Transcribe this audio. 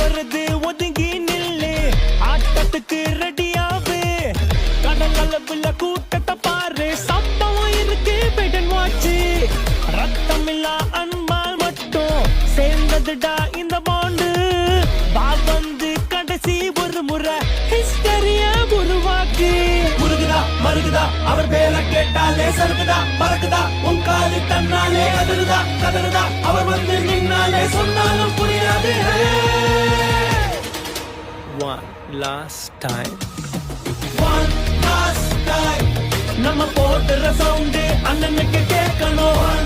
வருது ஒதுங்கி நில்லு, ஆட்டத்துக்கு ரெடியாவு, கடல் அளவுல கூட்டத்தை பாரு, சம்பவம் இருக்கு பெடன் வாட்சி, ரத்தம் இல்லா அன்பால் மட்டும் சேர்ந்ததுடா இந்த பாண்டு, வந்து கடைசி ஒரு முறை ஹிஸ்டரிய உருவாக்கு. முருகுதா மருகுதா அவர் பேர கேட்டாலே சருகுதா பறக்குதா, உன் காலு தன்னாலே அதிருதா கதறுதா, அவர் வந்து நின்னாலே சொன்னாலும் புரியாது. One last time, one last time, நம்ம போடுற சவுண்டு அண்ணனுக்கு கேட்கணும்.